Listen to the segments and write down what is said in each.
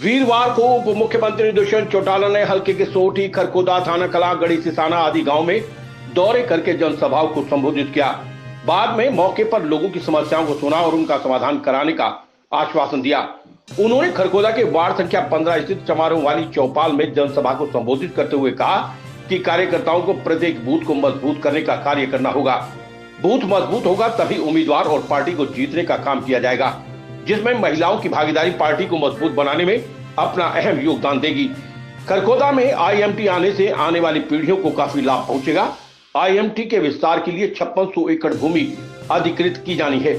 वीरवार को उप मुख्यमंत्री दुष्यंत चौटाला ने हल्के के सोठी, खरखोदा, थाना कला, गढ़ी सिसाना आदि गांव में दौरे करके जनसभाओं को संबोधित किया। बाद में मौके पर लोगों की समस्याओं को सुना और उनका समाधान कराने का आश्वासन दिया। उन्होंने खरखोदा के वार्ड संख्या 15 स्थित समारोह वाली चौपाल में जनसभा को संबोधित करते हुए कहा कि कार्यकर्ताओं को प्रत्येक बूथ को मजबूत करने का कार्य करना होगा। बूथ मजबूत होगा तभी उम्मीदवार और पार्टी को जीतने का काम किया जाएगा, जिसमें महिलाओं की भागीदारी पार्टी को मजबूत बनाने में अपना अहम योगदान देगी। खरखोदा में आईएमटी आने से आने वाली पीढ़ियों को काफी लाभ पहुंचेगा। आईएमटी के विस्तार के लिए 5600 एकड़ भूमि अधिकृत की जानी है।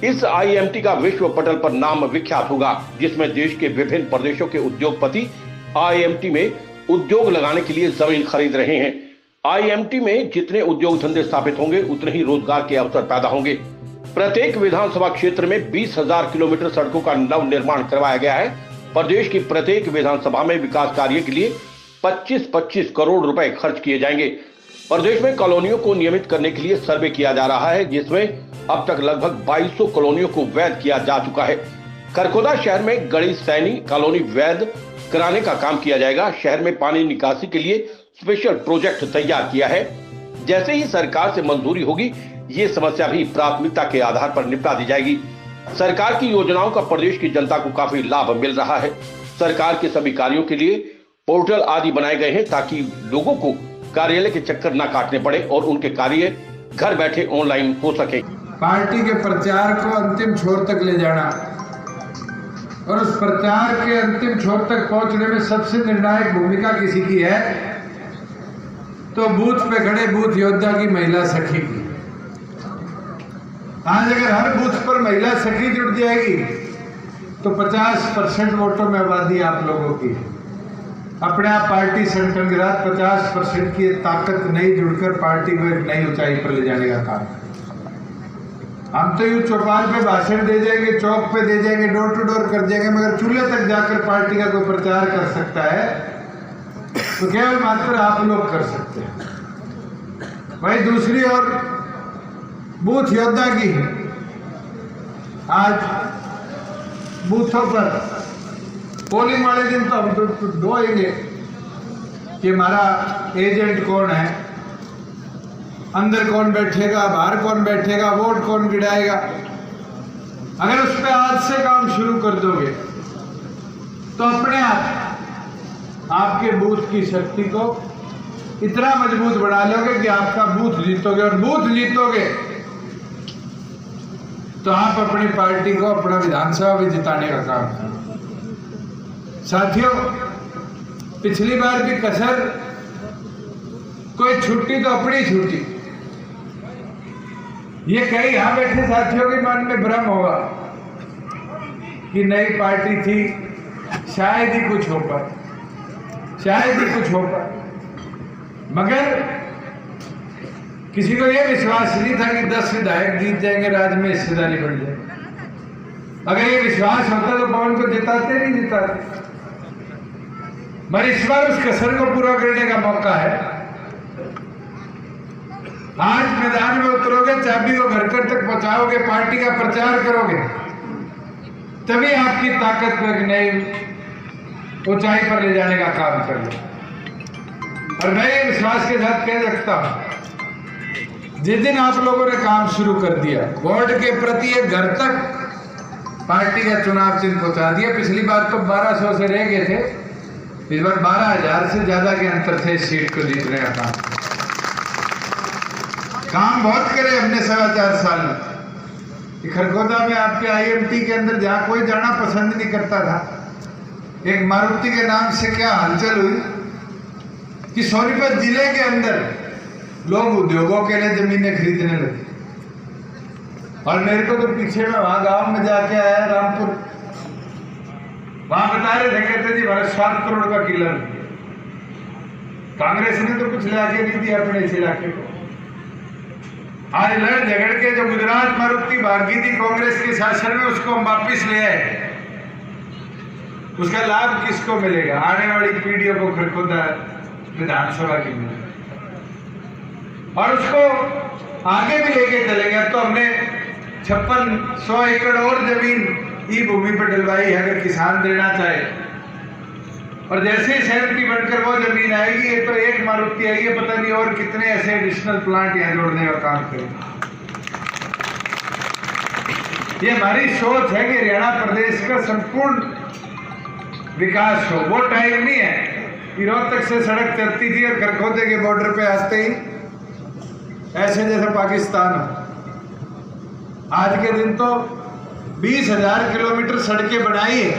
इस आईएमटी का विश्व पटल पर नाम विख्यात होगा, जिसमें देश के विभिन्न प्रदेशों के उद्योगपति आईएमटी में उद्योग लगाने के लिए जमीन खरीद रहे हैं। आईएमटी में जितने उद्योग धंधे स्थापित होंगे उतने ही रोजगार के अवसर पैदा होंगे। प्रत्येक विधानसभा क्षेत्र में 20,000 किलोमीटर सड़कों का नव निर्माण करवाया गया है। प्रदेश की प्रत्येक विधानसभा में विकास कार्य के लिए 25-25 करोड़ रुपए खर्च किए जाएंगे। प्रदेश में कॉलोनियों को नियमित करने के लिए सर्वे किया जा रहा है, जिसमें अब तक लगभग 2200 कॉलोनियों को वैध किया जा चुका है। खरखोदा शहर में गढ़ी सैनी कॉलोनी वैध कराने का काम किया जाएगा। शहर में पानी निकासी के लिए स्पेशल प्रोजेक्ट तैयार किया है। जैसे ही सरकार से मंजूरी होगी, ये समस्या भी प्राथमिकता के आधार पर निपटा दी जाएगी। सरकार की योजनाओं का प्रदेश की जनता को काफी लाभ मिल रहा है। सरकार के सभी कार्यों के लिए पोर्टल आदि बनाए गए हैं ताकि लोगों को कार्यालय के चक्कर न काटने पड़े और उनके कार्य घर बैठे ऑनलाइन हो सके। पार्टी के प्रचार को अंतिम छोर तक ले जाना और उस प्रचार के अंतिम छोर तक पहुंचने में सबसे निर्णायक भूमिका किसी की है तो बूथ पे खड़े बूथ योद्धा की, महिला सखी की। आज अगर हर बूथ पर महिला सखी जुट जाएगी तो 50% वोटों में आबादी आप लोगों की है। अपने आप पार्टी संगठन के साथ 50% की ताकत नहीं जुड़कर पार्टी को एक नई ऊंचाई पर ले जाने का काम। हम तो यूं चौपाल पे भाषण दे जाएंगे, चौक पे दे जाएंगे, डोर टू डोर कर जाएंगे, मगर चूल्हे तक जाकर पार्टी का कोई प्रचार कर सकता है तो केवल मात्र आप लोग कर सकते हैं। वही दूसरी ओर बूथ योद्धा की आज बूथों पर पोलिंग वाले दिन तो हम तो ढोएंगे कि हमारा एजेंट कौन है, अंदर कौन बैठेगा, बाहर कौन बैठेगा, वोट कौन गिराएगा। अगर उस पर आज से काम शुरू कर दोगे तो अपने आप आपके बूथ की शक्ति को इतना मजबूत बना लोगे कि आपका बूथ जीतोगे और बूथ जीतोगे तो आप अपनी पार्टी को अपना विधानसभा भी जिताने का काम करें। साथियों, पिछली बार की कसर कोई छुट्टी तो अपनी छुट्टी। ये कई यहां बैठे साथियों के मन में भ्रम होगा कि नई पार्टी थी, शायद ही कुछ हो पाए, शायद ही कुछ हो पाए। मगर किसी को यह विश्वास नहीं था कि 10 विधायक जीत जाएंगे, राज्य में हिस्सेदारी बढ़ जाएगी। अगर ये विश्वास होता तो पवन को जिताते नहीं जिताते। मगर इस बार उस कसर को पूरा करने का मौका है। आज मैदान में उतरोगे, चाबी को घर घर तक पहुंचाओगे, पार्टी का प्रचार करोगे, तभी आपकी ताकत को एक नई ऊंचाई पर ले जाने का काम कर लो। और मैं ये विश्वास के साथ कह सकता हूं, जिस दिन आप लोगों ने काम शुरू कर दिया, वोट के प्रति एक घर तक पार्टी का चुनाव चिन्ह पहुंचा दिया। पिछली बार तो 1200 से रह गए थे, इस बार 12,000 से ज्यादा के अंतर थे सीट को जीतने का काम बहुत करे हमने 4.25 साल में। खरखोदा में आपके आईएमटी के अंदर जहां कोई जाना पसंद नहीं करता था, एक मारुति के नाम से क्या हलचल हुई कि सोनीपत जिले के अंदर लोग उद्योगों के लिए जमीनें खरीदने लगे। और मेरे को तो पीछे में वहां गांव में जाके आया रामपुर, वहां बता रहे थे, कहते जी हमारा 7 करोड़ का किला। कांग्रेस ने तो कुछ लाके नहीं दिया अपने इस इलाके को। आज लड़ झगड़ के जो गुजरात मारुति भागी थी कांग्रेस के शासन में, उसको हम वापिस ले आए। उसका लाभ किसको मिलेगा? आने वाली पीढ़ियों को खरखोदा विधानसभा की मिलेगी और उसको आगे भी लेके चलेंगे। अब तो हमने 5600 एकड़ और जमीन ई भूमि पर डलवाई है अगर किसान देना चाहे। और जैसे ही सहमति बनकर वो जमीन आएगी, ये तो एक मारुति आएगी, पता नहीं और कितने ऐसे एडिशनल प्लांट यहाँ जोड़ने का काम करेंगे। ये हमारी सोच है कि हरियाणा प्रदेश का संपूर्ण विकास हो। वो टाइम नहीं है कि रोहतक से सड़क चलती थी और खरखोदे के बॉर्डर पे आते ही ऐसे जैसे पाकिस्तान हो। आज के दिन तो 20,000 किलोमीटर सड़कें बनाई है।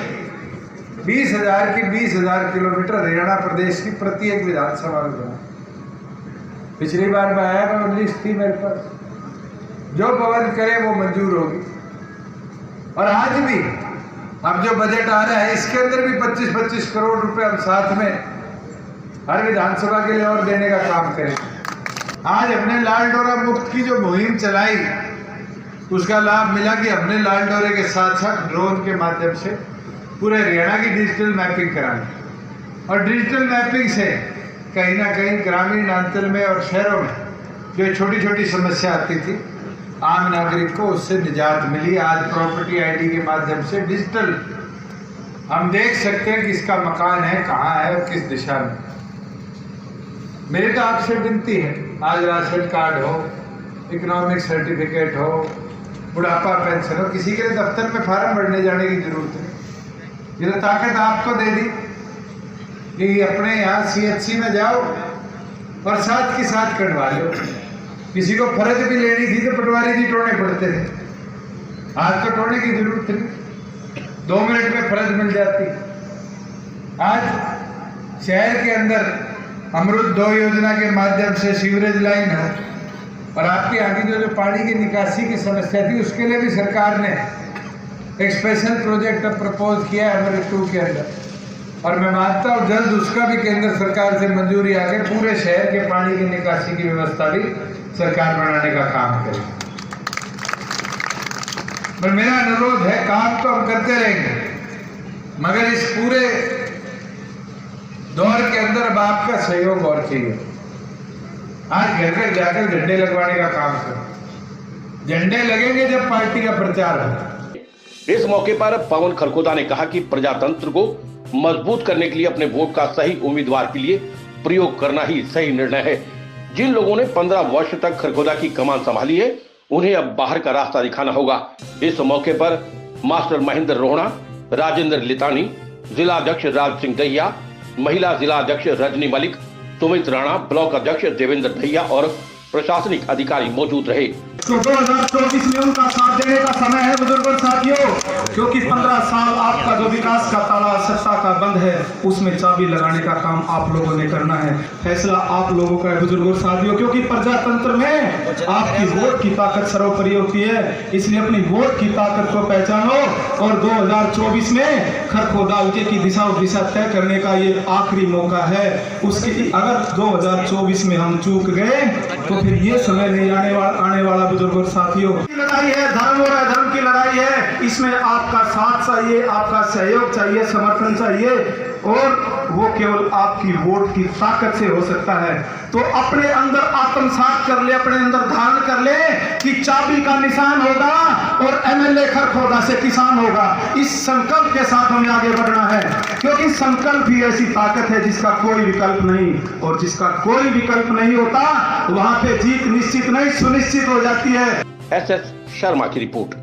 20,000 की 20,000 किलोमीटर हरियाणा प्रदेश की प्रत्येक विधानसभा में बना। पिछली बार मैं आया तो लिस्ट थी मेरे पास, जो पवन करे वो मंजूर होगी। और आज भी अब जो बजट आ रहा है इसके अंदर भी 25-25 करोड़ रुपए हम साथ में हर विधानसभा के लिए और देने का काम करें। आज हमने लाल डोरा मुक्त की जो मुहिम चलाई, उसका लाभ मिला कि हमने लाल डोरे के साथ साथ ड्रोन के माध्यम से पूरे हरियाणा की डिजिटल मैपिंग कराई। और डिजिटल मैपिंग से कहीं ना कहीं ग्रामीण अंचल में और शहरों में जो छोटी छोटी समस्या आती थी, आम नागरिक को उससे निजात मिली। आज प्रॉपर्टी आईडी के माध्यम से डिजिटल हम देख सकते हैं कि इसका मकान है, कहाँ है और किस दिशा में। मेरी तो आपसे विनती है, आज राशन कार्ड हो, इकोनॉमिक सर्टिफिकेट हो, बुढ़ापा पेंशन हो, किसी के लिए दफ्तर में फार्म भरने जाने की जरूरत नहीं। ये तो ताकत आपको दे दी कि अपने यहाँ CHC में जाओ और साथ के साथ कटवा लो। किसी को फर्ज भी लेनी थी तो पटवारी जी टोड़ने पड़ते थे, आज तो टोड़ने की जरूरत नहीं, 2 मिनट में फर्ज मिल जाती। आज शहर के अंदर अमृत 2 योजना के माध्यम से सीवरेज लाइन है और आपके यहाँ की जो पानी की निकासी की समस्या थी उसके लिए भी सरकार ने एक स्पेशल प्रोजेक्ट प्रपोज किया है अमृत 2 के अंदर। और मैं मानता हूँ जल्द उसका भी केंद्र सरकार से मंजूरी आकर पूरे शहर के पानी की निकासी की व्यवस्था भी सरकार बनाने का काम करे। पर मेरा अनुरोध है, काम तो हम करते रहेंगे, मगर इस पूरे दौर के अंदर अब आपका सहयोग और चाहिए। आज घर घर जाकर झंडे लगवाने का काम करें। झंडे लगेंगे जब पार्टी का प्रचार हो। इस मौके पर पवन खरखोदा ने कहा कि प्रजातंत्र को मजबूत करने के लिए अपने वोट का सही उम्मीदवार के लिए प्रयोग करना ही सही निर्णय है। जिन लोगों ने 15 वर्ष तक खरखोदा की कमान संभाली है, उन्हें अब बाहर का रास्ता दिखाना होगा। इस मौके पर मास्टर महेंद्र रोहना, राजेंद्र लितानी, जिला अध्यक्ष राज सिंह दहिया, महिला जिला अध्यक्ष रजनी मलिक, सुमित राणा, ब्लॉक अध्यक्ष देवेंद्र दहिया और प्रशासनिक अधिकारी मौजूद रहे। तो 2024 में उनका साथ देने का समय है बुजुर्गों साथियों, क्योंकि 15 साल आपका जो विकास का ताला सत्ता का बंद है उसमें चाबी लगाने का काम आप लोगों ने करना है। फैसला आप लोगों का है बुजुर्गों साथियों, क्योंकि प्रजातंत्र में आपकी वोट की ताकत सर्वोपरि होती है। इसलिए अपनी वोट की ताकत को पहचानो और 2024 में खरखोदा विजय की दिशा तय करने का ये आखिरी मौका है। उसकी अगर 2024 में हम चूक गए तो फिर ये समय नहीं आने वाला बुजुर्गों साथियों। लड़ाई है, धर्म और अधर्म की लड़ाई है। इसमें आपका साथ चाहिए, आपका सहयोग चाहिए, समर्थन चाहिए और वो केवल आपकी वोट की ताकत से हो सकता है। तो अपने अंदर आत्मसात कर ले, अपने अंदर धारण कर ले कि चाबी का निशान होगा और MLA खरखोदा से किसान होगा। इस संकल्प के साथ हमें आगे बढ़ना है, क्योंकि संकल्प ही ऐसी ताकत है जिसका कोई विकल्प नहीं, और जिसका कोई विकल्प नहीं होता वहां पे जीत निश्चित नहीं सुनिश्चित हो जाती है। SS शर्मा की रिपोर्ट।